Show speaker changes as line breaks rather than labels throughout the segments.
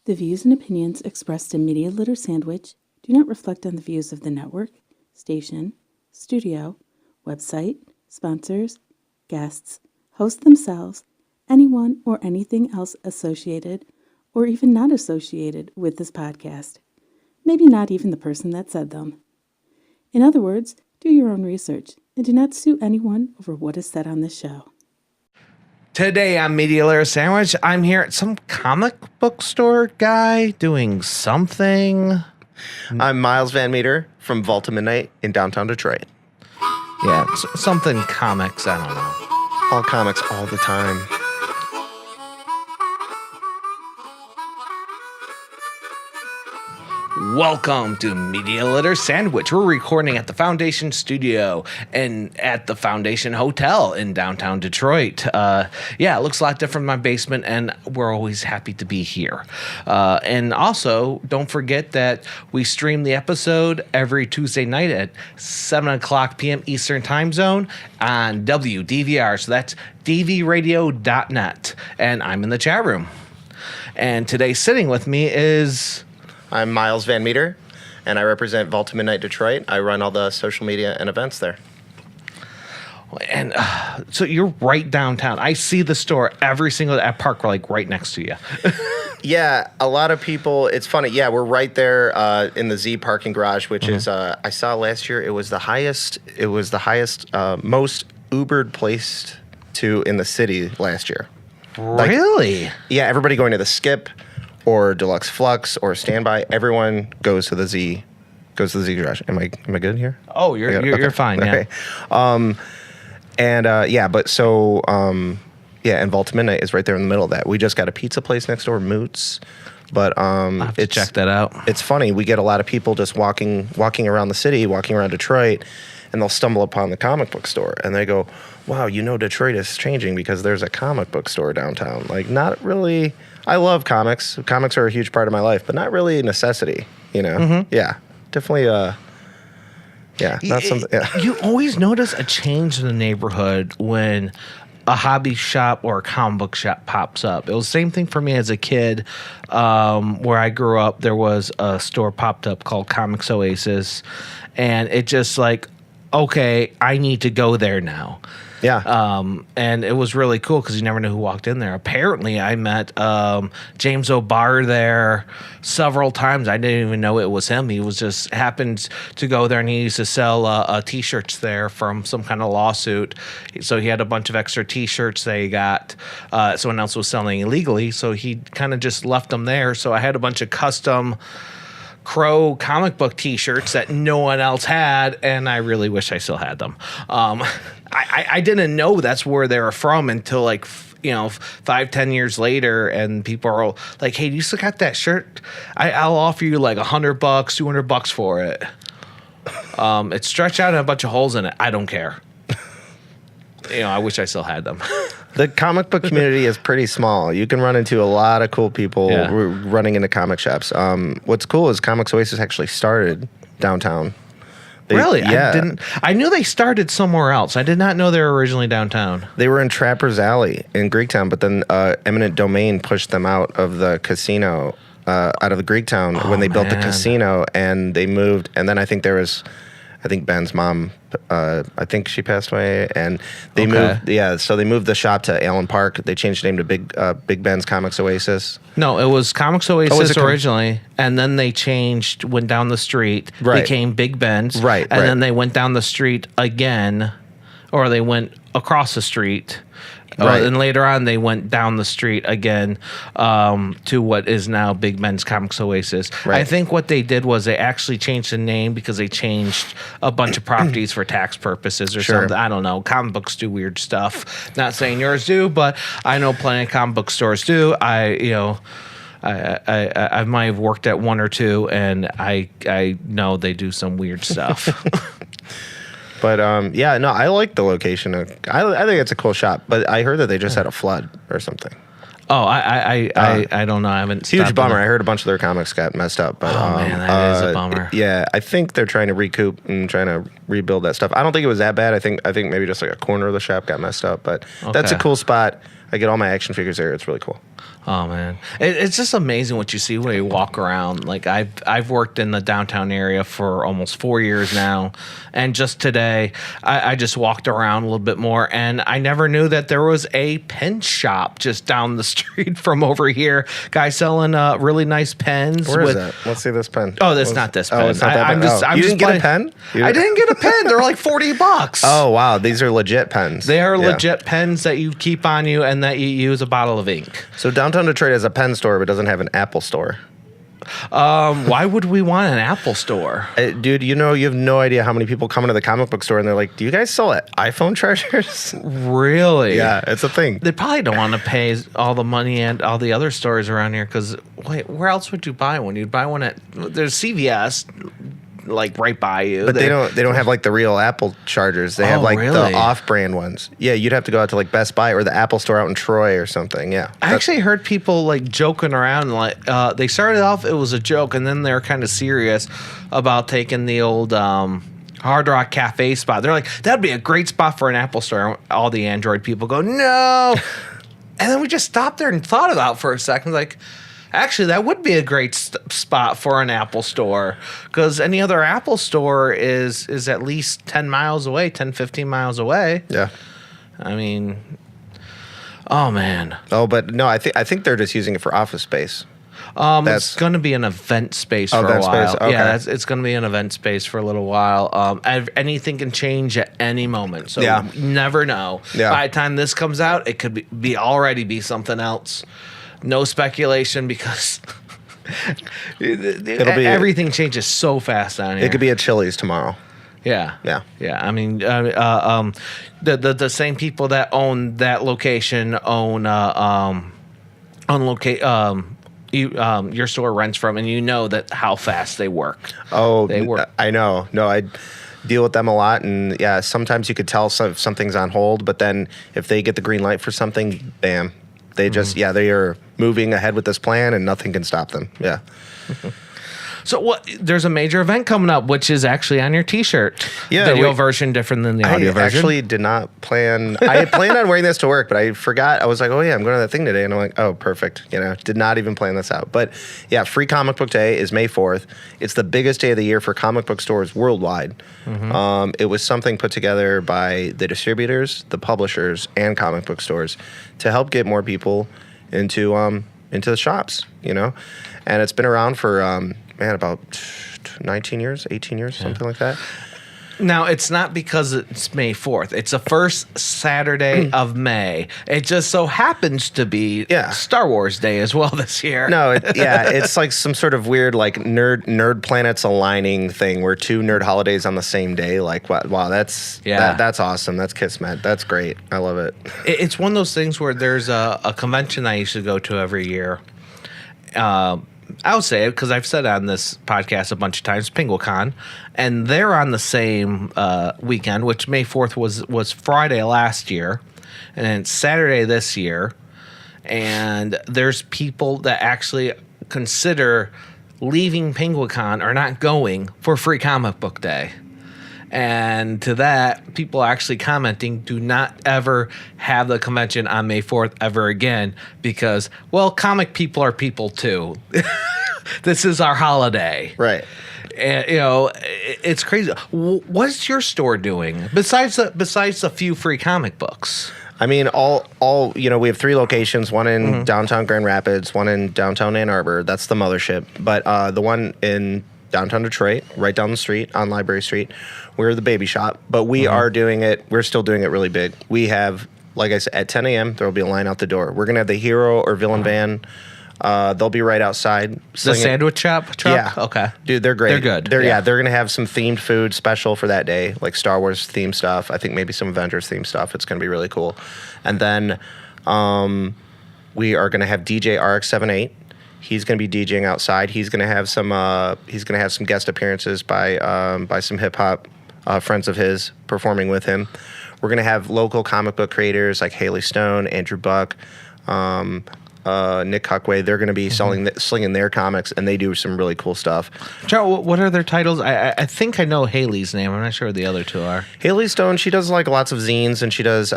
The views and opinions expressed in Media Litter Sandwich do not reflect on the views of the network, station, studio, website, sponsors, guests, hosts themselves, anyone or anything else associated or even not associated with this podcast. Maybe not even the person that said them. In other words, do your own research and do not sue anyone over what is said on this show.
Today on Media Litter Sandwich, I'm here at some comic book store guy doing something.
I'm Miles VanMeter from Vault of Midnight in downtown Detroit.
Yeah, something comics, I don't know.
All comics all the time.
Welcome to Media Litter Sandwich. We're recording at the Foundation Studio and at the Foundation Hotel in downtown Detroit. It looks a lot different in my basement, and we're always happy to be here. And also, don't forget that we stream the episode every Tuesday night at 7 o'clock p.m. Eastern Time Zone on WDVR. So that's dvradio.net. And I'm in the chat room. And today sitting with me is...
I'm Miles VanMeter, and I represent Vault of Midnight Detroit. I run all the social media and events there.
And so you're right downtown. I see the store every single day. I park like right next to you.
Yeah, a lot of people. It's funny. Yeah, we're right there in the Z parking garage, which is I saw last year. It was the highest. It was the highest, most Ubered place in the city last year.
Really?
Yeah, everybody going to the Skip or Deluxe Flux or Standby. Everyone goes to the Z garage. Am I good here?
Oh, you're fine. Yeah.
Okay. And Vault of Midnight is right there in the middle of that. We just got a pizza place next door, Moots. But
I'll have to check that out.
It's funny. We get a lot of people just walking around the city, walking around Detroit, and they'll stumble upon the comic book store, and they go, "Wow, Detroit is changing because there's a comic book store downtown." Like, not really. I love comics. Comics are a huge part of my life, but not really a necessity.
Mm-hmm.
Yeah, definitely. Not something. Yeah.
You always notice a change in the neighborhood when a hobby shop or a comic book shop pops up. It was the same thing for me as a kid. Where I grew up, there was a store popped up called Comics Oasis, and it just like, okay, I need to go there now.
Yeah.
And it was really cool because you never knew who walked in there. Apparently, I met James O'Barr there several times. I didn't even know it was him. He was just happened to go there, and he used to sell T-shirts there from some kind of lawsuit. So he had a bunch of extra T-shirts that he got. Someone else was selling illegally, so he kind of just left them there. So I had a bunch of custom Crow comic book T-shirts that no one else had, and I really wish I still had them. I didn't know that's where they were from until 5-10 years later, and people are all like, "Hey, do you still got that shirt? I'll offer you like $100, $200 for it." It's stretched out and a bunch of holes in it. I don't care. I wish I still had them.
The comic book community is pretty small. You can run into a lot of cool people running into comic shops. What's cool is Comics Oasis actually started downtown.
Really?
Yeah.
I knew they started somewhere else. I did not know they were originally downtown.
They were in Trapper's Alley in Greektown, but then Eminent Domain pushed them out of the casino, out of the Greektown when they built the casino, and they moved. And then I think Ben's mom, I think she passed away, and they moved. Yeah, so they moved the shop to Allen Park. They changed the name to Big Ben's Comics Oasis.
No, it was Comics Oasis originally, and then they went down the street, became Big Ben's, and then they went down the street again, or they went across the street. And later on, they went down the street again to what is now Big Ben's Comics Oasis. Right. I think what they did was they actually changed the name because they changed a bunch of properties for tax purposes or something. I don't know. Comic books do weird stuff. Not saying yours do, but I know plenty of comic book stores do. I might have worked at one or two, and I know they do some weird stuff.
But I like the location. I think it's a cool shop. But I heard that they just had a flood or something.
Oh, I don't know. I haven't.
Huge bummer. I heard a bunch of their comics got messed up. But,
man, that is a bummer.
Yeah, I think they're trying to recoup and trying to rebuild that stuff. I don't think it was that bad. I think maybe just like a corner of the shop got messed up. But that's a cool spot. I get all my action figures there. It's really cool.
Oh man, it's just amazing what you see when you walk around. Like I've worked in the downtown area for almost 4 years now, and just today I just walked around a little bit more, and I never knew that there was a pen shop just down the street from over here. Guy selling really nice pens.
Where is that? Let's see this pen.
Oh, that's not this pen.
Oh, it's not that pen.
I'm
you
just
didn't get a pen?
I didn't get a pen. They're like $40.
Oh wow, these are legit pens.
They are legit pens that you keep on you and that you use a bottle of ink.
So downtown Detroit has a pen store, but doesn't have an Apple store.
Why would we want an Apple store?
Dude, you have no idea how many people come into the comic book store and they're like, do you guys sell iPhone chargers?
Really?
Yeah, it's a thing.
They probably don't want to pay all the money and all the other stores around here because, wait, where else would you buy one? You'd buy one at, there's CVS, like right by you.
But they don't have like the real Apple chargers. They have like
really?
the off-brand ones. Yeah, you'd have to go out to like Best Buy or the Apple store out in Troy or something. Yeah.
I actually heard people like joking around. Like they started off, it was a joke, and then they're kind of serious about taking the old Hard Rock Cafe spot. They're like, that'd be a great spot for an Apple store. All the Android people go, no. And then we just stopped there and thought about it for a second. Like, actually, that would be a great spot for an Apple store because any other Apple store is at least 10 miles away, 10, 15 miles away.
Yeah.
I mean, oh, man.
Oh, but no, I think they're just using it for office space.
It's going to be an event space for a while.
Space? Okay.
Yeah, it's going to be an event space for a little while. Anything can change at any moment, so you never know.
Yeah.
By the time this comes out, it could already be something else. No speculation because everything changes so fast down here.
It could be a Chili's tomorrow.
Yeah.
Yeah.
Yeah. I mean, the same people that own that location own your store rents from, and you know that how fast they work.
Oh,
they work.
I know. No, I deal with them a lot, and yeah, sometimes you could tell something's on hold, but then if they get the green light for something, bam. They just, they are moving ahead with this plan and nothing can stop them. Yeah.
So there's a major event coming up, which is actually on your T-shirt.
Yeah.
Video version different than the audio version.
I actually did not plan. I had planned on wearing this to work, but I forgot. I was like, oh yeah, I'm going to that thing today. And I'm like, oh, perfect. Did not even plan this out. But yeah, Free Comic Book Day is May 4th. It's the biggest day of the year for comic book stores worldwide. Mm-hmm. It was something put together by the distributors, the publishers, and comic book stores to help get more people into the shops, And it's been around for, about 19 years, 18 years, something like that.
Now, it's not because it's May 4th. It's the first Saturday of May. It just so happens to be Star Wars Day as well this year.
No, it's like some sort of weird like nerd planets aligning thing where two nerd holidays on the same day. Like, wow, that's awesome. That's Kismet. That's great. I love it.
It's one of those things where there's a convention I used to go to every year. I'll say it because I've said it on this podcast a bunch of times, PinguaCon, and they're on the same weekend, which May 4th was Friday last year, and then Saturday this year. And there's people that actually consider leaving PinguaCon or not going for Free Comic Book Day. And to that, people are actually commenting, do not ever have the convention on May 4th ever again because, well, comic people are people too. This is our holiday.
Right.
And, it's crazy. What's your store doing besides the few free comic books?
I mean, all we have 3 locations, one in downtown Grand Rapids, one in downtown Ann Arbor. That's the mothership. But the one in downtown Detroit, right down the street on Library Street, we're the baby shop. But we are doing it. We're still doing it really big. We have, like I said, at 10 a.m., there will be a line out the door. We're going to have the hero or villain van. They'll be right outside.
The sandwich shop truck?
Yeah.
Okay.
Dude, they're great.
They're good.
They're going to have some themed food special for that day, like Star Wars themed stuff. I think maybe some Avengers themed stuff. It's going to be really cool. And then we are going to have DJ RX78. He's going to be DJing outside. He's going to have some guest appearances by some hip hop friends of his performing with him. We're going to have local comic book creators like Haley Stone, Andrew Buck, Nick Huckway. They're going to be slinging their comics, and they do some really cool stuff.
Joe, what are their titles? I think I know Haley's name. I'm not sure what the other two are.
Haley Stone, she does like lots of zines, and she does.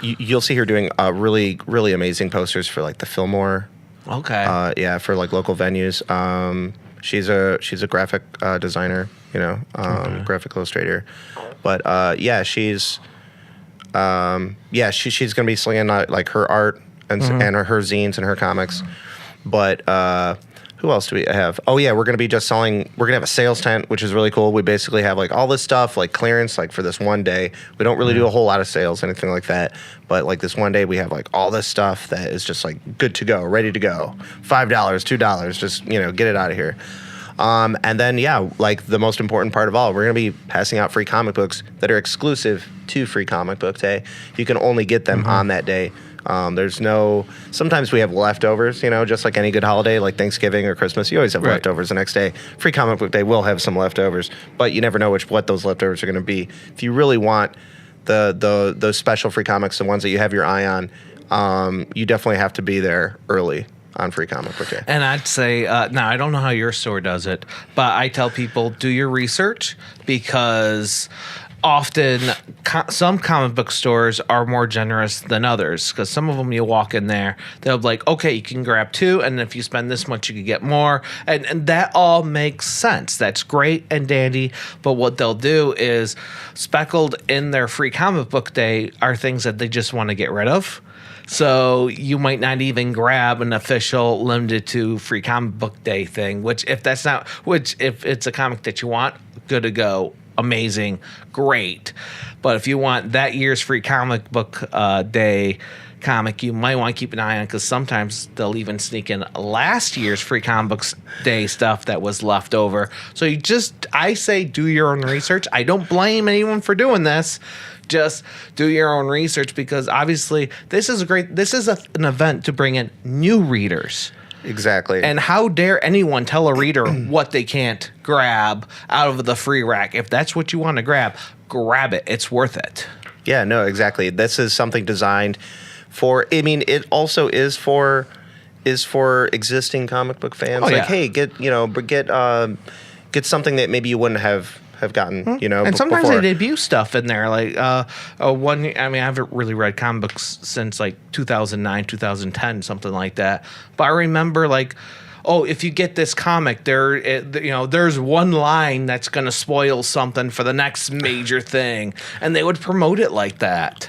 You'll see her doing really, really amazing posters for like the Fillmore.
Okay.
Yeah, for like local venues. She's a graphic designer, graphic illustrator. But she's she's gonna be slinging like her art and her zines and her comics. But who else do we have? Oh yeah, we're gonna be just selling. We're gonna have a sales tent, which is really cool. We basically have like all this stuff like clearance, like for this one day. We don't really do a whole lot of sales, anything like that. But like this one day, we have like all this stuff that is just like good to go, ready to go. $5, $2, just get it out of here. And then, like the most important part of all, we're going to be passing out free comic books that are exclusive to Free Comic Book Day. You can only get them on that day. Sometimes we have leftovers, just like any good holiday, like Thanksgiving or Christmas. You always have leftovers the next day. Free Comic Book Day will have some leftovers, but you never know what those leftovers are going to be. If you really want those special free comics, the ones that you have your eye on, you definitely have to be there early on Free Comic Book Day.
And I'd say, now I don't know how your store does it, but I tell people do your research because often some comic book stores are more generous than others because some of them you walk in there, they'll be like, okay, you can grab 2, and if you spend this much, you can get more. And that all makes sense. That's great and dandy. But what they'll do is speckled in their Free Comic Book Day are things that they just want to get rid of. So you might not even grab an official limited to Free Comic Book Day thing, which if it's a comic that you want, good to go, amazing, great. But if you want that year's Free Comic Book Day comic, you might want to keep an eye on because sometimes they'll even sneak in last year's Free Comic Books Day stuff that was left over. So I say do your own research. I don't blame anyone for doing this. Just do your own research because obviously this is an event to bring in new readers.
Exactly.
And how dare anyone tell a reader what they can't grab out of the free rack? If that's what you want to grab it. It's worth it.
Yeah, no, exactly. This is something designed for, it also is for existing comic book fans. Hey, get something that maybe you wouldn't have gotten,
and sometimes
before.
they debut stuff in there. Like I haven't really read comic books since like 2009, 2010, something like that. But I remember if you get this comic, there's one line that's going to spoil something for the next major thing, and they would promote it like that.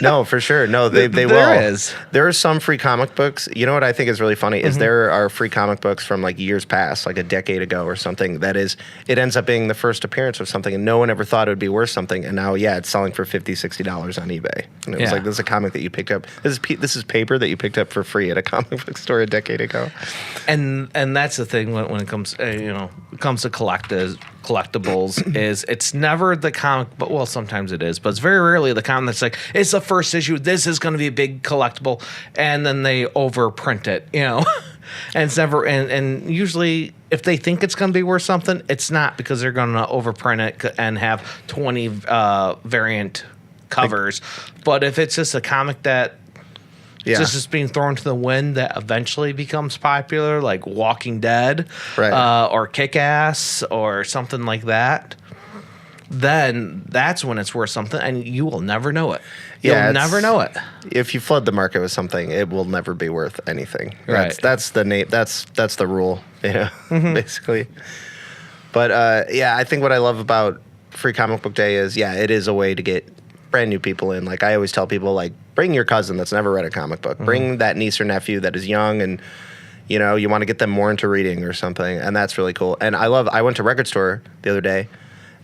No, for sure. No, they will. There are some free comic books. You know what I think is really funny is there are free comic books from like years past, like a decade ago or something. It ends up being the first appearance of something, and no one ever thought it would be worth something. And now, it's selling for $50, $60 on eBay. And it was like, this is a comic that you picked up. This is paper that you picked up for free at a comic book store a decade ago.
And that's the thing when it comes to collectibles is it's never the comic, but well, sometimes it is, but it's very rarely the comic that's like, it's the first issue, this is going to be a big collectible, and then they overprint it, and it's never, and usually if they think it's going to be worth something, it's not, because they're going to overprint it and have 20 variant covers. But if it's just a comic that just being thrown to the wind that eventually becomes popular, like Walking Dead, or Kick-Ass, or something like that, then that's when it's worth something, and you will never know it. You'll never know it.
If you flood the market with something, it will never be worth anything.
Right.
That's the name. That's the rule. Basically. But I think what I love about Free Comic Book Day is it is a way to get brand new people in. Like I always tell people, like, bring your cousin that's never read a comic book. Bring that niece or nephew that is young and you want to get them more into reading or something, and that's really cool. And I went to Record Store the other day,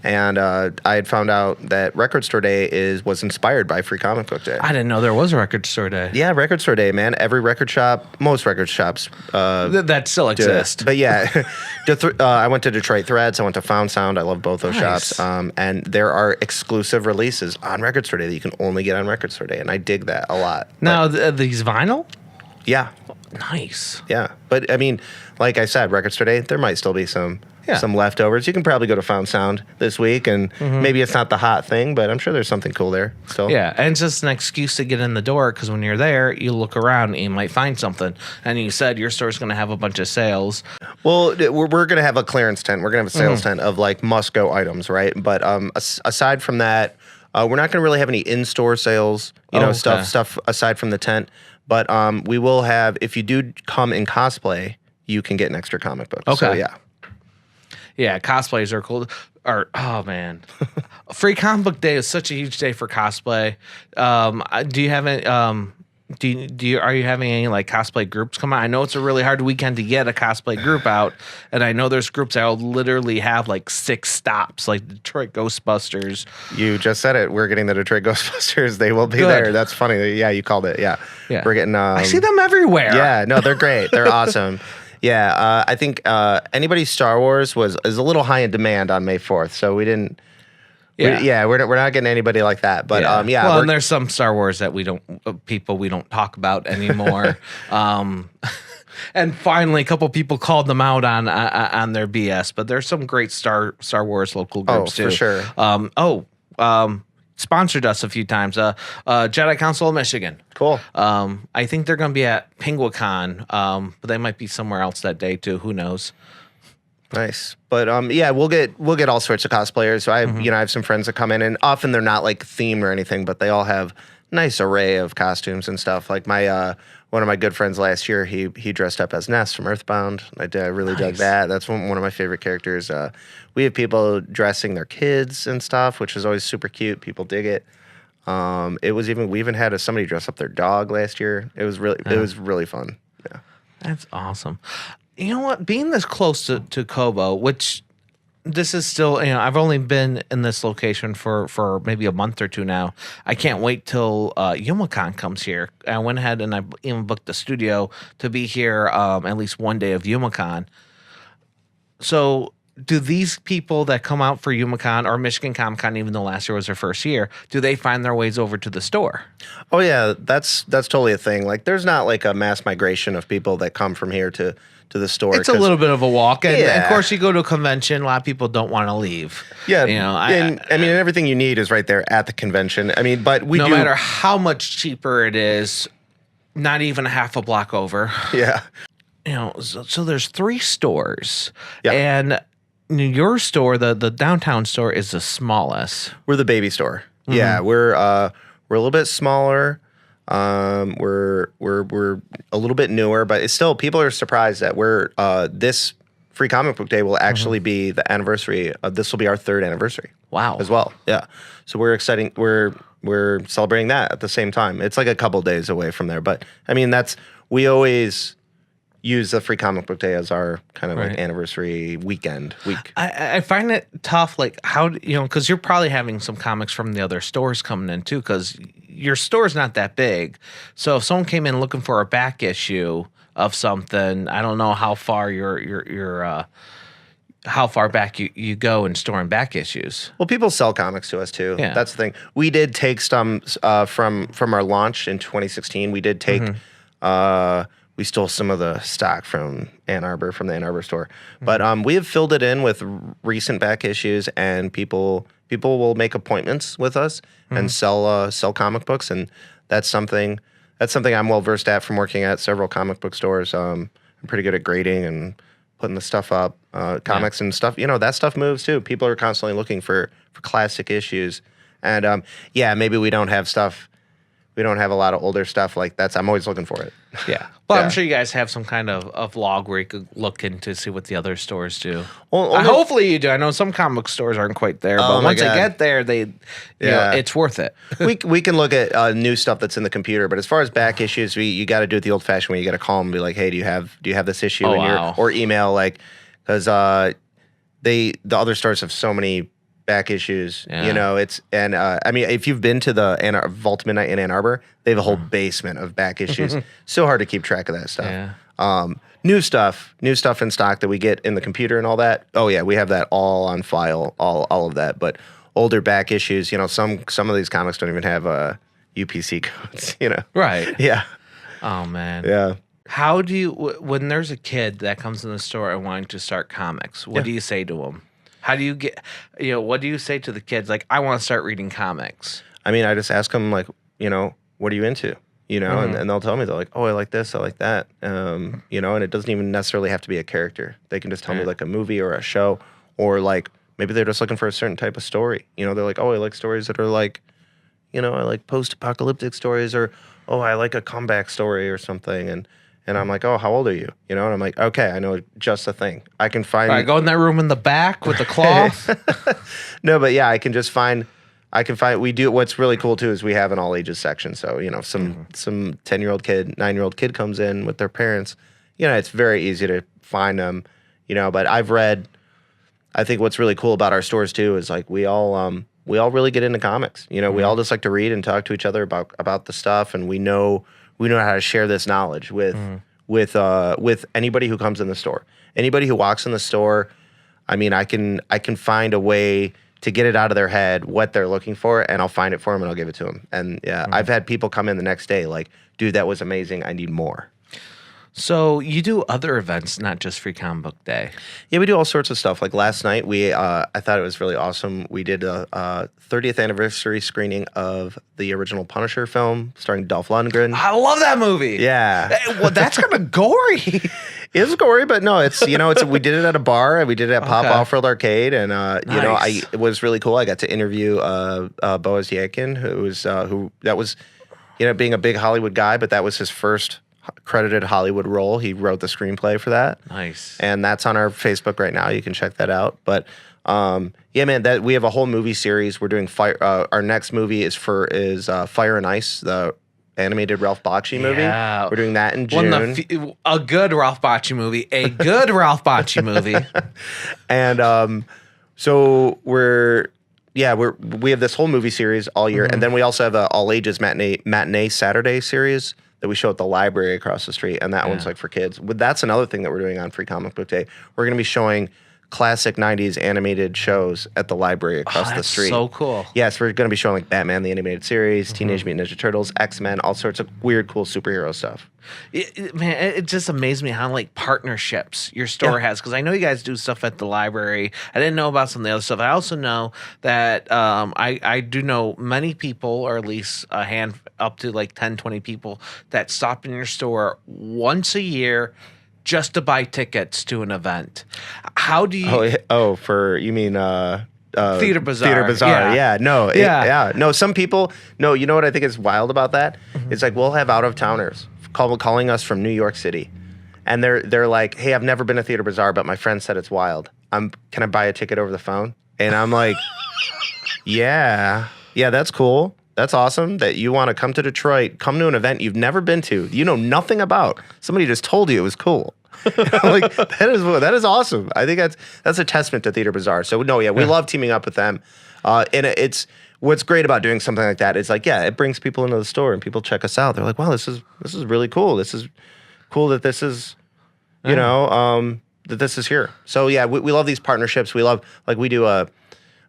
and I had found out that Record Store Day was inspired by Free Comic Book Day.
I didn't know there was a Record Store Day.
Yeah, Record Store Day, man. Every record shop, most record shops
that still exist.
But I went to Detroit Threads. I went to Found Sound. I love both those shops. And there are exclusive releases on Record Store Day that you can only get on Record Store Day, and I dig that a lot.
Now, these vinyl?
Yeah.
Nice.
Yeah. But, I mean, like I said, Record Store Day, there might still be some some leftovers. You can probably go to Found Sound this week, and maybe it's not the hot thing, but I'm sure there's something cool there still.
Yeah, and it's just an excuse to get in the door because when you're there, you look around and you might find something. And you said your store's going to have a bunch of sales.
Well, we're going to have a clearance tent. We're going to have a sales tent of like must-go items, right? But aside from that, we're not going to really have any in-store sales, stuff aside from the tent. But we will have, if you do come in cosplay, you can get an extra comic book.
Okay.
So, yeah.
Yeah, cosplays are cool. Oh man, Free Comic Book Day is such a huge day for cosplay. Do you have any? Are you having any like cosplay groups come out? I know it's a really hard weekend to get a cosplay group out, and I know there's groups that will literally have like 6 stops, like Detroit Ghostbusters.
You just said it. We're getting the Detroit Ghostbusters. They will be there. That's funny. Yeah, you called it. Yeah. We're getting. I
see them everywhere.
Yeah, no, they're great. They're awesome. Yeah, I think anybody Star Wars is a little high in demand on May 4th, so we didn't. We're not getting anybody like that, but
Well, and there's some Star Wars that we don't talk about anymore. And finally, a couple people called them out on their BS, but there's some great Star Wars local groups too.
For sure.
Sponsored us a few times. Jedi Council of Michigan.
Cool.
I think they're going to be at PenguinCon, but they might be somewhere else that day too. Who knows?
Nice, but we'll get all sorts of cosplayers. So I have some friends that come in, and often they're not like themed or anything, but they all have nice array of costumes and stuff. Like my one of my good friends last year, he dressed up as Ness from Earthbound. I really dug that. That's one of my favorite characters. We have people dressing their kids and stuff, which is always super cute. People dig it. We even had somebody dress up their dog last year. It was really fun. Yeah,
that's awesome. You know what? Being this close to Kobo, which this is still, I've only been in this location for maybe a month or two now. I can't wait till YumaCon comes here. I went ahead and I even booked the studio to be here at least one day of YumaCon. So do these people that come out for YumaCon or Michigan Comic Con, even though last year was their first year, do they find their ways over to the store?
Oh yeah, that's totally a thing. Like there's not like a mass migration of people that come from here to the store.
It's a little bit of a walk, and of course you go to a convention. A lot of people don't want to leave.
Yeah, everything you need is right there at the convention. I mean, but
no matter how much cheaper it is, not even half a block over.
Yeah,
so there's 3 stores, and your store, the downtown store, is the smallest.
We're the baby store. Mm-hmm. Yeah, we're a little bit smaller. We're a little bit newer, but it's still, people are surprised that we're this Free Comic Book Day will actually be the anniversary of, this will be our 3rd anniversary.
Wow.
As well. Yeah. So we're exciting. We're celebrating that at the same time. It's like a couple days away from there, but I mean, we always use the Free Comic Book Day as our kind of like anniversary week.
I find it tough, like how, because you're probably having some comics from the other stores coming in too, because your store's not that big. So if someone came in looking for a back issue of something, I don't know how far how far back you go in storing back issues.
Well, people sell comics to us too.
Yeah.
That's the thing. We did take some from our launch in 2016. We did take we stole some of the stock from the Ann Arbor store. But we have filled it in with recent back issues, and people will make appointments with us and sell comic books, and that's something I'm well versed at from working at several comic book stores. I'm pretty good at grading and putting the stuff up, comics and stuff. That stuff moves too. People are constantly looking for classic issues, and maybe we don't have stuff. We don't have a lot of older stuff like that. I'm always looking for it.
Yeah. Well, I'm sure you guys have some kind of log where you could look into see what the other stores do.
Well,
hopefully you do. I know some comic stores aren't quite there, but once they get there, it's worth it.
we can look at new stuff that's in the computer, but as far as back issues, you got to do it the old-fashioned way. You got to call them and be like, "Hey, do you have this issue?" Or email, like, because the other stores have so many back issues, I mean, if you've been to the Vault Midnight in Ann Arbor, they have a whole basement of back issues. So hard to keep track of that stuff.
Yeah.
New stuff in stock that we get in the computer and all that. Oh yeah, we have that all on file, all of that. But older back issues, some of these comics don't even have UPC codes.
Right.
Yeah.
Oh man.
Yeah.
How do you, when there's a kid that comes in the store and wanting to start comics, what do you say to them? How do you get, what do you say to the kids? Like, I want to start reading comics.
I mean, I just ask them, like, what are you into? And they'll tell me, they're like, oh, I like this, I like that. And it doesn't even necessarily have to be a character. They can just tell me like a movie or a show, or like maybe they're just looking for a certain type of story. They're like, oh, I like stories that are like, I like post-apocalyptic stories, or, oh, I like a comeback story or something. And I'm like, oh, how old are you? And I'm like, okay, I know just a thing. I can find.
All right, go in that room in the back with the cloth.
No, but yeah, I can find. We do. What's really cool too is we have an all ages section. So some 10-year-old kid, 9-year-old kid comes in with their parents. It's very easy to find them. But I've read. I think what's really cool about our stores too is like we all really get into comics. We all just like to read and talk to each other about the stuff, and we know how to share this knowledge with anybody who comes in the store. Anybody who walks in the store, I mean, I can find a way to get it out of their head what they're looking for, and I'll find it for them and I'll give it to them. And yeah, I've had people come in the next day like, dude, that was amazing. I need more.
So you do other events, not just Free Comic Book Day.
Yeah, we do all sorts of stuff. Like last night, I thought it was really awesome. We did a 30th anniversary screening of the original Punisher film starring Dolph Lundgren.
I love that movie.
Yeah.
Well, that's kind of gory.
It's gory, but no, it's we did it at a bar, and we did it at Pop Off-World Arcade, and
Nice.
it was really cool. I got to interview Boaz Yakin, who was being a big Hollywood guy, but that was his first credited Hollywood role. He wrote the screenplay for that. Nice. And that's on our Facebook right now. You can check that out. But yeah, man, that we have a whole movie series. We're doing our next movie is Fire and Ice, the animated Ralph Bakshi movie.
Yeah.
We're doing that in June.
A good Ralph Bakshi movie. A good Ralph Bakshi movie.
And so we have this whole movie series all year, and then we also have a all ages matinee Saturday series that we show at the library across the street, and that one's like for kids. But that's another thing that we're doing on Free Comic Book Day. We're going to be showing classic 90s animated shows at the library across the street.
So cool.
Yes, we're going to be showing like Batman the Animated Series, Teenage Mutant Ninja Turtles, X-Men, all sorts of weird, cool superhero stuff.
It just amazed me how like partnerships your store has, because I know you guys do stuff at the library. I didn't know about some of the other stuff. I also know that I do know many people, or at least a hand up to like 10, 20 people that stop in your store once a year just to buy tickets to an event. How do you...
you mean...
Theater Bazaar.
Theater Bazaar,
Yeah.
No, some people... No, you know what I think is wild about that? It's like we'll have out-of-towners calling us from New York City. And they're like, hey, I've never been to Theater Bazaar, but my friend said it's wild. Can I buy a ticket over the phone? And I'm like, yeah, that's cool. That's awesome that you want to come to Detroit, come to an event you've never been to, you know nothing about. Somebody just told you it was cool. Like that is awesome. I think that's a testament to Theater Bazaar. So we love teaming up with them. And it's what's great about doing something like that is like, it brings people into the store and people check us out. They're like, wow, this is really cool. This is cool that this is, that this is here. So yeah, we love these partnerships. We love, like we do a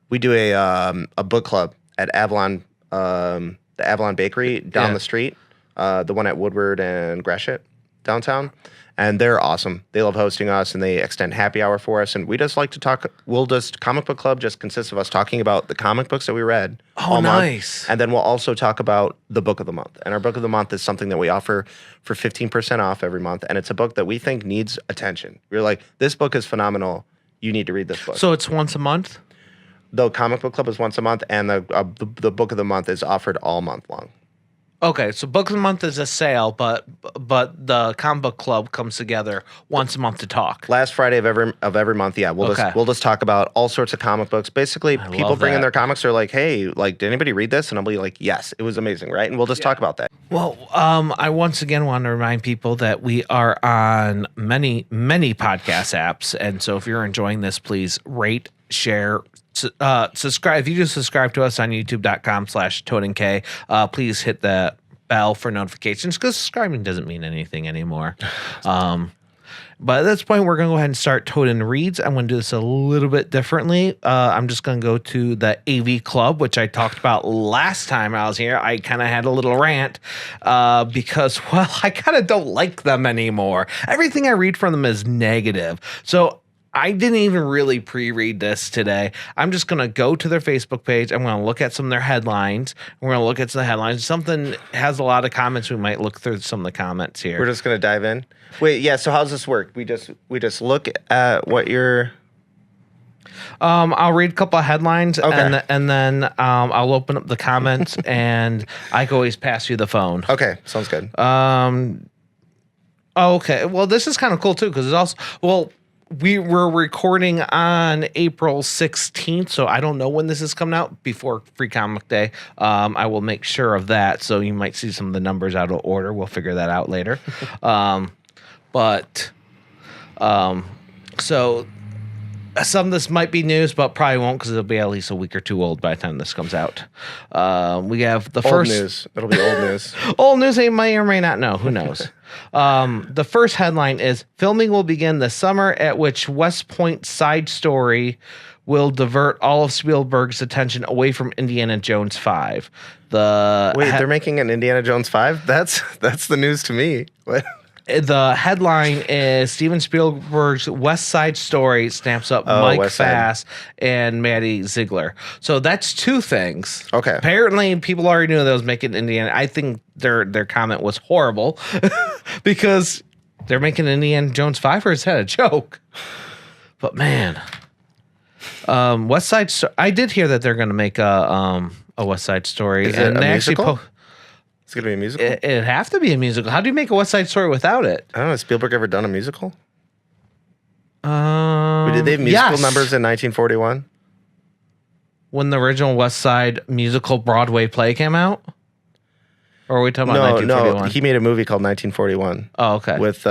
book club at Avalon, the Avalon Bakery down the street, the one at Woodward and Gresham downtown. And they're awesome. They love hosting us, and they extend happy hour for us. And we just like to talk. Comic Book Club just consists of us talking about the comic books that we read all
nice.
month. And then we'll also talk about the book of the month. And our book of the month is something that we offer for 15% off every month. And it's a book that we think needs attention. We're like, this book is phenomenal. You need to read this book.
So it's once a month?
The Comic Book Club is once a month, and the book of the month is offered all month long.
Okay, so Book of the Month is a sale, but the Comic Book Club comes together once a month to talk.
Last Friday of every month, we'll just talk about all sorts of comic books. Basically, people bring in their comics. They're like, "Hey, like, did anybody read this?" And I'll be like, "Yes, it was amazing, right?" And we'll just talk about that.
Well, I once again want to remind people that we are on many podcast apps, and so if you're enjoying this, please rate, share, subscribe. If you just subscribe to us on youtube.com/ToadenK, please hit the bell for notifications, because subscribing doesn't mean anything anymore. But at this point, we're going to go ahead and start Toaden Reads. I'm going to do this a little bit differently. I'm just going to go to the AV Club, which I talked about last time I was here. I kind of had a little rant because, well, I kind of don't like them anymore. Everything I read from them is negative. So I didn't even really pre-read this today. I'm just going to go to their Facebook page. I'm going to look at some of their headlines. We're going to look at some of the headlines. Something has a lot of comments. We might look through some of the comments here.
We're just going to dive in. Wait, yeah. So how's this work? We just look at what you're.
I'll read a couple of headlines
Okay.
and then I'll open up the comments and I can always pass you the phone.
Okay, sounds good.
Okay. Well, this is kind of cool too because it's also we were recording on April 16th, so I don't know when this is coming out before Free Comic Day. I will make sure of that, so you might see some of the numbers out of order. We'll figure that out later. So some of this might be news, but probably won't because it'll be at least a week or two old by the time this comes out. We have the
Old
first
news. It'll be old news.
old news they may or may not know. Who knows? The first headline is filming will begin this summer, at which West Point Side Story will divert all of Spielberg's attention away from Indiana Jones 5.
Wait, they're making an Indiana Jones 5? That's the news to me. What?
The headline is Steven Spielberg's West Side Story stamps up Mike
West Side.
Fass and Maddie Ziegler. So that's two things.
Okay.
Apparently, people already knew that was making Indiana. I think their comment was horrible because they're making Indiana Jones 5 or is that a joke? But man, West Side. I did hear that they're going to make a West Side Story,
Is it a
they
musical? It's going to be a musical?
It'd have to be a musical. How do you make a West Side Story without it?
I don't know. Has Spielberg ever done a musical? Did they have musical
yes.
numbers in 1941?
When the original West Side musical Broadway play came out? Or are we talking about 1941?
No. He made a movie called 1941.
Oh, okay.
With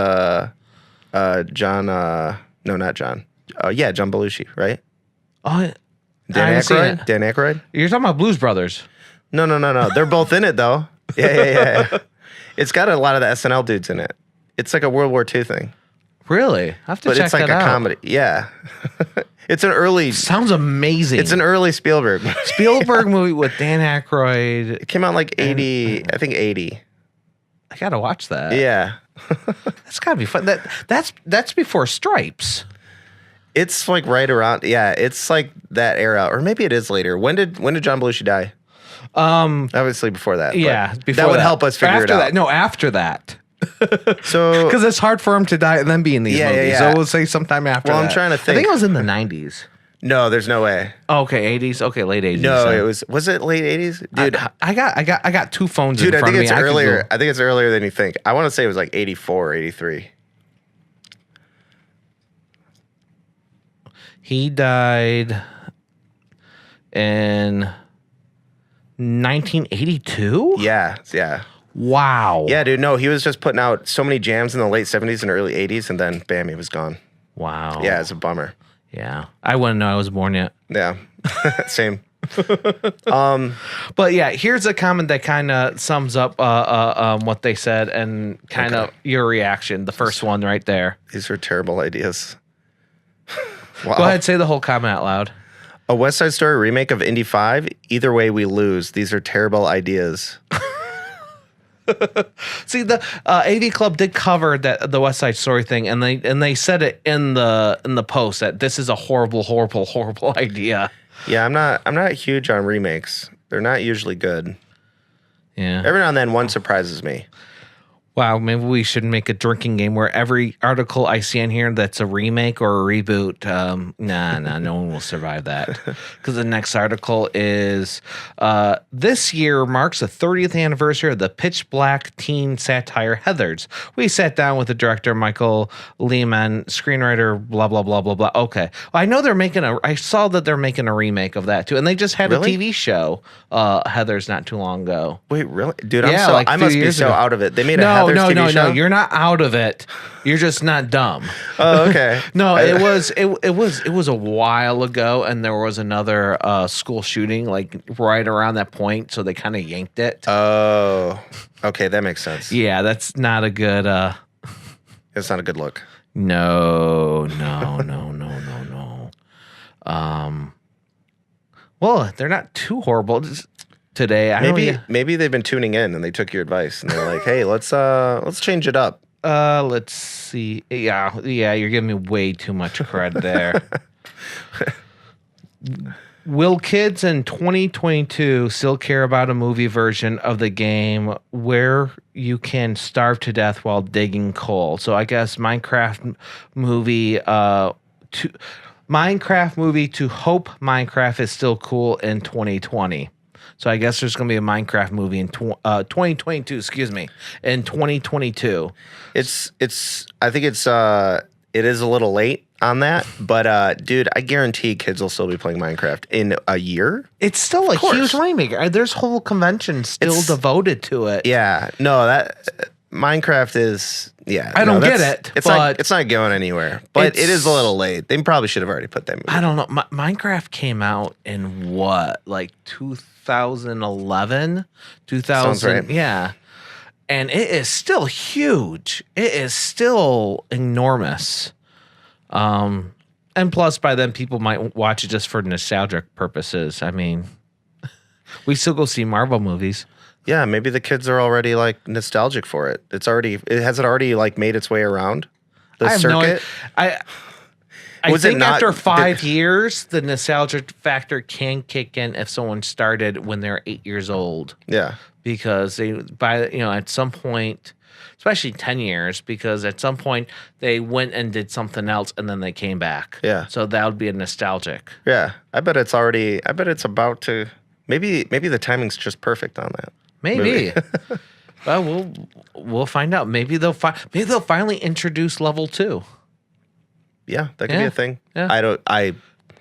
John. No, not John. Yeah, John Belushi, right?
Oh,
Dan
haven't seen
Aykroyd.
it.
Dan Aykroyd.
You're talking about Blues Brothers.
No. They're both in it though. Yeah. It's got a lot of the SNL dudes in it. It's like a World War II thing,
Really? I have to
but
check
it's like
that
a
out.
comedy. Yeah. It's an early.
Sounds amazing.
It's an early Spielberg.
Spielberg movie with Dan Aykroyd.
It came out like 80. I think 80.
I gotta watch that.
Yeah.
That's gotta be fun. That's before Stripes.
It's like right around. Yeah. It's like that era, or maybe it is later. When did John Belushi die? Obviously before that. but
Yeah, before
that would help us figure
after
it out.
That, no, after that.
So
Because it's hard for him to die and then be in these
Yeah,
movies.
yeah.
So we'll say sometime after
Well,
that.
I'm trying to
I think
think.
it was in the 90s.
no, there's no way.
Oh, okay, 80s. Okay, late 80s.
No,
then.
it was it late 80s, dude.
I got two phones
Dude,
in
I
front
think
of me.
it's
could
earlier.
go-
I think it's earlier than you think. I want to say it was like 84 or 83.
He died in 1982?
Yeah.
Wow.
Yeah, dude. No, he was just putting out so many jams in the late 70s and early 80s, and then bam, he was gone.
Wow.
Yeah, it's a bummer.
Yeah. I wouldn't know I was born yet.
Yeah. Same.
But yeah, here's a comment that kind of sums up what they said and kind of your reaction. The first one right there.
These are terrible ideas. Wow.
Go ahead, say the whole comment out loud.
A West Side Story remake of Indy 5? Either way, we lose. These are terrible ideas.
See, the AV Club did cover the West Side Story thing, and they said it in the post that this is a horrible idea.
Yeah, I'm not huge on remakes. They're not usually good.
Yeah.
Every now and then, one surprises me.
Wow, maybe we should make a drinking game where every article I see in here that's a remake or a reboot, nah, no one will survive that. Because the next article is, this year marks the 30th anniversary of the pitch black teen satire Heathers. We sat down with the director, Michael Lehman, screenwriter, blah, blah, blah, blah, blah. Okay. Well, I know I saw that they're making a remake of that too. And they just had
Really?
a TV show, Heathers, not too long ago.
Wait, really? Dude,
Yeah,
I
like
must
2
be
years
so
ago.
out of it. They made a Heathers TV show?
No, you're not out of it. You're just not dumb.
Oh, okay.
No, it was a while ago, and there was another school shooting like right around that point, so they kind of yanked it.
Oh, okay. That makes sense.
Yeah, that's not a good
It's not a good look.
No. Well, they're not too horrible today.
Maybe they've been tuning in and they took your advice and they're like, hey, let's change it up.
Let's see. Yeah, you're giving me way too much credit there. Will kids in 2022 still care about a movie version of the game where you can starve to death while digging coal? So I guess Minecraft movie to hope Minecraft is still cool in 2020. So I guess there's going to be a Minecraft movie in 2022, in 2022.
I think it is a little late on that, but dude, I guarantee kids will still be playing Minecraft in a year.
It's still a huge moneymaker. There's whole conventions still devoted to it.
Yeah, no, that Minecraft is. Yeah,
I don't get it.
It's not going anywhere. But it is a little late. They probably should have already put that movie.
I don't know. Minecraft came out in what, like 2011, 2000.
Sounds right.
Yeah, and it is still huge. It is still enormous. And plus, by then, people might watch it just for nostalgic purposes. I mean, we still go see Marvel movies.
Yeah, maybe the kids are already like nostalgic for it. It already like made its way around the circuit.
I think after 5 years, the nostalgia factor can kick in if someone started when they're 8 years old.
Yeah,
because at some point, especially 10 years, because at some point they went and did something else and then they came back.
Yeah.
So that would be a nostalgic.
Yeah. I bet it's about to, maybe the timing's just perfect on that.
Maybe. Well, we'll find out. Maybe they'll finally introduce level 2.
Yeah, that could be a thing.
Yeah.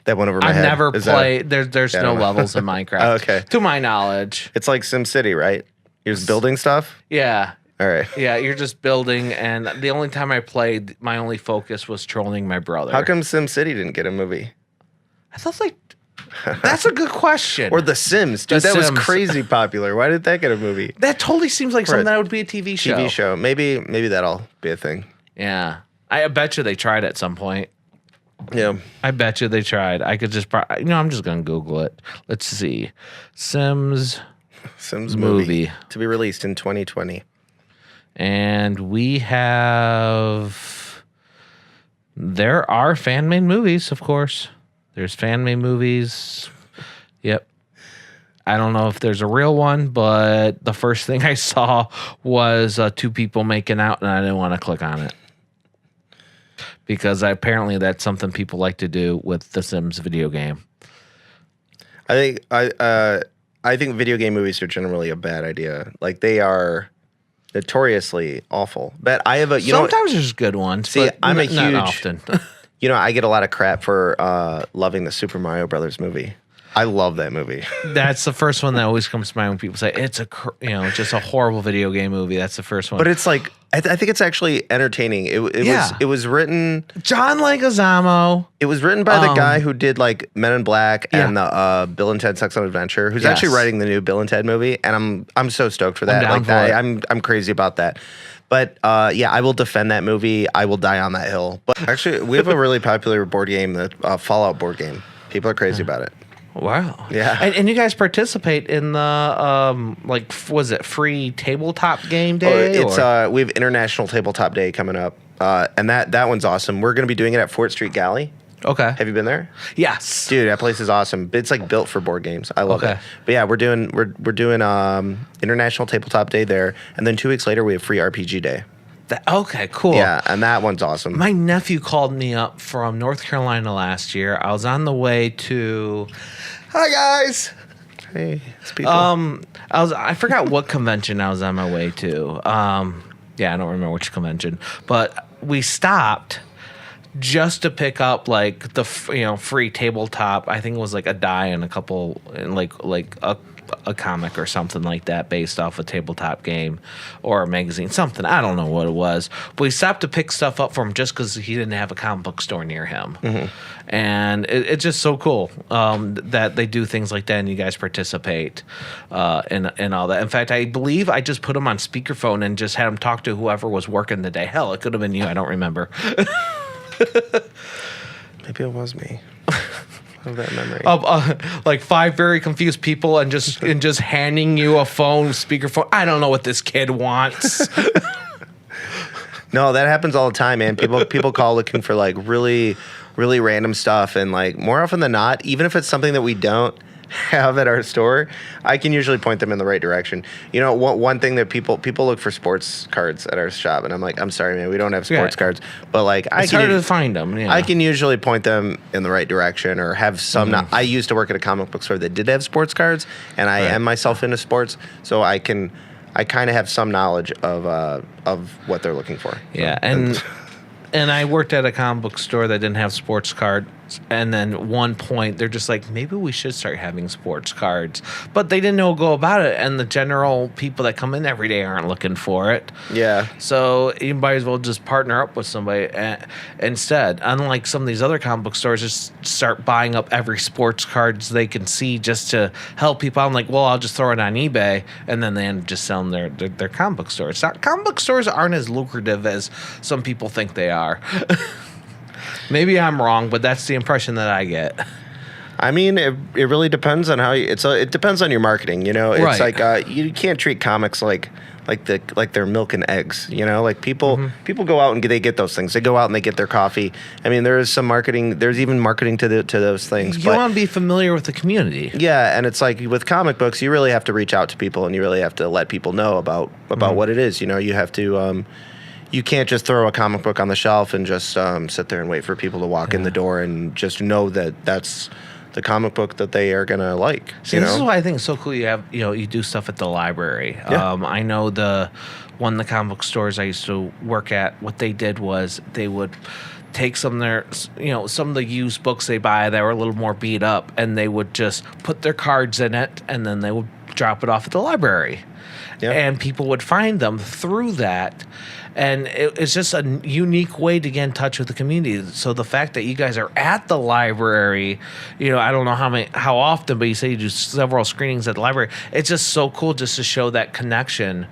That went over my head.
I've never played. There's no levels in Minecraft.
Oh, okay.
To my knowledge.
It's like SimCity, right? You're just building stuff?
Yeah.
All right.
Yeah, you're just building, and the only time I played, my only focus was trolling my brother.
How come SimCity didn't get a movie?
I thought that's a good question.
Or The Sims, dude. That
Sims.
was crazy popular. Why did that get a movie?
That totally seems like something that would be a TV show.
TV show. Maybe that'll be a thing.
Yeah, I bet you they tried at some point.
Yeah,
I bet you they tried. I could just, I'm just gonna Google it. Let's see, Sims movie
to be released in 2020.
And there are fan-made movies, of course. There's fan-made movies. Yep. I don't know if there's a real one, but the first thing I saw was 2 people making out, and I didn't want to click on it. Because apparently that's something people like to do with the Sims video game.
I think video game movies are generally a bad idea. Like, they are notoriously awful. But I have
sometimes there's good ones.
See,
but
I'm
not often.
I get a lot of crap for loving the Super Mario Brothers movie. I love that movie.
That's the first one that always comes to mind when people say it's just a horrible video game movie. That's the first one.
But it's like I think it's actually entertaining. It was written
John Leguizamo.
It was written by the guy who did like Men in Black and the Bill and Ted's Excellent Adventure, who's actually writing the new Bill and Ted movie, and I'm so stoked for that. I'm crazy about that. But I will defend that movie. I will die on that hill. But actually, we have a really popular board game, the Fallout board game. People are crazy about it.
Wow.
Yeah.
And you guys participate in the was it free tabletop game day?
We have International Tabletop Day coming up. And that one's awesome. We're going to be doing it at Fort Street Galley.
Okay.
Have you been there?
Yes.
Dude, that place is awesome. It's like built for board games. I love it. But yeah, we're doing International Tabletop Day there, and then 2 weeks later we have free RPG Day.
Okay, cool.
Yeah, and that one's awesome.
My nephew called me up from North Carolina last year. I was on the way to. Hi guys.
Hey, it's people.
I forgot what convention I was on my way to. I don't remember which convention, but we stopped just to pick up like the free tabletop. I think it was like a die and a couple and like a comic or something like that based off a tabletop game or a magazine, something. I don't know what it was. But we stopped to pick stuff up for him just because he didn't have a comic book store near him. And it's just so cool that they do things like that and you guys participate in all that. In fact, I believe I just put him on speakerphone and just had him talk to whoever was working the day. Hell, it could have been you. I don't remember.
Maybe it was me. Of that memory.
Like 5 very confused people and just handing you a phone, speakerphone. I don't know what this kid wants.
No, that happens all the time, man. People call looking for like really, really random stuff, and like more often than not, even if it's something that we don't have at our store, I can usually point them in the right direction. You know, one thing that people look for sports cards at our shop, and I'm like, I'm sorry, man, we don't have sports cards, but like
it's hard to find them. Yeah.
I can usually point them in the right direction or have some. I used to work at a comic book store that did have sports cards, and I am myself into sports, so I kind of have some knowledge of what they're looking for.
Yeah, and I worked at a comic book store that didn't have sports cards. And then at one point, they're just like, maybe we should start having sports cards. But they didn't know go about it. And the general people that come in every day aren't looking for it.
Yeah.
So you might as well just partner up with somebody instead. Unlike some of these other comic book stores, just start buying up every sports cards they can see just to help people out. I'm like, well, I'll just throw it on eBay. And then they end up just selling their comic book store. It's not, comic book stores aren't as lucrative as some people think they are. Maybe I'm wrong, but that's the impression that I get.
I mean, it really depends on how it depends on your marketing. You know, it's like you can't treat comics like they're milk and eggs. You know, like people go out and they get those things. They go out and they get their coffee. I mean, there is some marketing. There's even marketing to those things.
You want to be familiar with the community.
Yeah, and it's like with comic books, you really have to reach out to people and you really have to let people know about what it is. You know, you have to. You can't just throw a comic book on the shelf and just sit there and wait for people to walk in the door and just know that that's the comic book that they are going to like.
See, this is why I think it's so cool you do stuff at the library.
Yeah.
I know the comic book stores I used to work at, what they did was they would take some of the used books they buy that were a little more beat up, and they would just put their cards in it, and then they would drop it off at the library. Yeah. And people would find them through that. And it's just a unique way to get in touch with the community. So the fact that you guys are at the library, I don't know how often, but you say you do several screenings at the library. It's just so cool just to show that connection,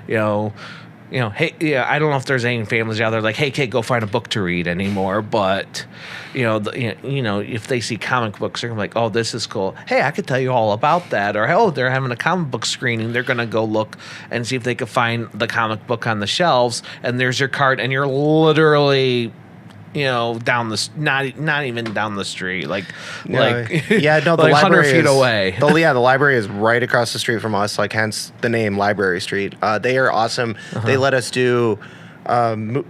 hey, I don't know if there's any families out there like, hey, kid, go find a book to read anymore. But, if they see comic books, they're like, oh, this is cool. Hey, I could tell you all about that. Or, oh, they're having a comic book screening. They're going to go look and see if they can find the comic book on the shelves. And there's your card. And you're literally... down the not even down the street,
the
like
library
100 feet away.
The library is right across the street from us, like hence the name Library Street. They are awesome. They let us do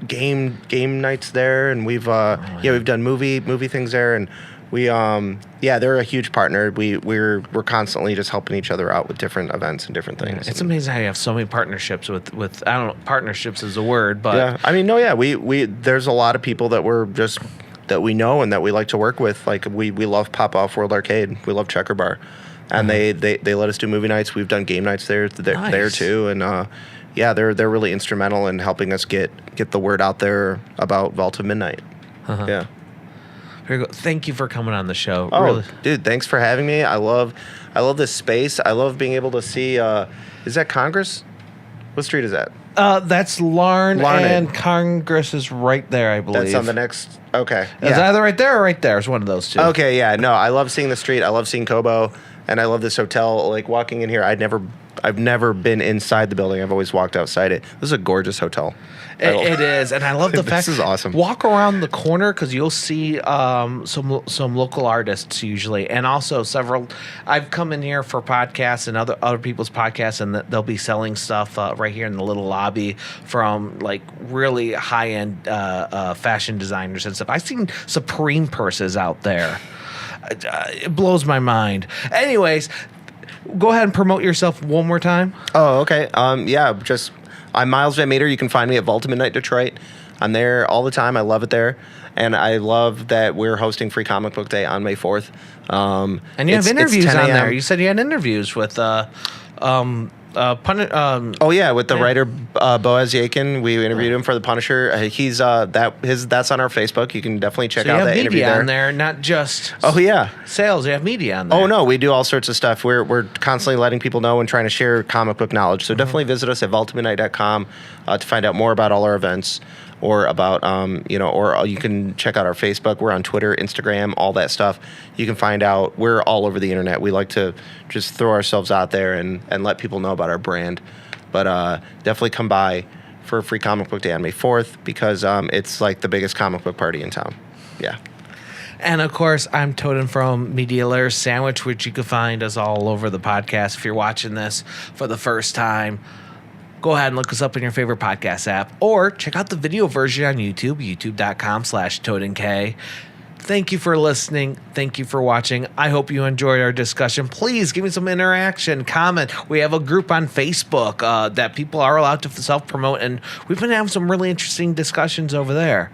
game nights there, and we've done movie things there, and they're a huge partner. We're constantly just helping each other out with different events and different things.
It's amazing how you have so many partnerships with I don't know, partnerships is a word, but
yeah, I mean, we there's a lot of people that we know and that we like to work with. Like we love Pop Off World Arcade, we love Checker Bar, and they let us do movie nights. We've done game nights there too, and they're really instrumental in helping us get the word out there about Vault of Midnight. Yeah.
Very good. Thank you for coming on the show.
Oh,
really.
Dude, thanks for having me. I love this space. I love being able to see. Is that Congress? What street is that?
That's Larn, and Congress is right there, I believe.
That's on the next. Okay.
It's either right there or right there. It's one of those two.
Okay, yeah. No, I love seeing the street. I love seeing Kobo, and I love this hotel. Like walking in here, I've never been inside the building. I've always walked outside it. This is a gorgeous hotel.
It is, and I love the fact
this is awesome.
Walk around the corner because you'll see some local artists usually, and also several. I've come in here for podcasts and other people's podcasts, and they'll be selling stuff right here in the little lobby from like really high end fashion designers and stuff. I've seen Supreme purses out there. It blows my mind. Anyways, go ahead and promote yourself one more time.
Oh, okay. I'm Miles VanMeter. You can find me at Vault of Midnight Detroit. I'm there all the time. I love it there. And I love that we're hosting Free Comic Book Day on May 4th.
And you have interviews on there. You said you had interviews with with
the writer Boaz Yakin. We interviewed him for The Punisher. He's that's on our Facebook. You can definitely check out that interview there.
You have media on there, not just sales. You have media on there.
Oh no, we do all sorts of stuff. We're constantly letting people know and trying to share comic book knowledge. So definitely visit us at vaultofmidnight.com to find out more about all our events, or about or you can check out our Facebook. We're on Twitter, Instagram, all that stuff. You can find out. We're all over the internet. We like to just throw ourselves out there and let people know about our brand. But definitely come by for a Free Comic Book Day on May 4th, because it's like the biggest comic book party in town. Yeah.
And of course, I'm Toaden from Media Litter Sandwich, which you can find us all over the podcast. If you're watching this for the first time, go ahead and look us up in your favorite podcast app, or check out the video version on YouTube, youtube.com/ToadenK. Thank you for listening. Thank you for watching. I hope you enjoyed our discussion. Please give me some interaction, comment. We have a group on Facebook that people are allowed to self-promote, and we've been having some really interesting discussions over there.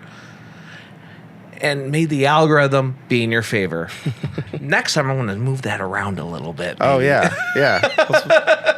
And may the algorithm be in your favor. Next time, I'm going to move that around a little bit.
Maybe. Oh, yeah. Yeah.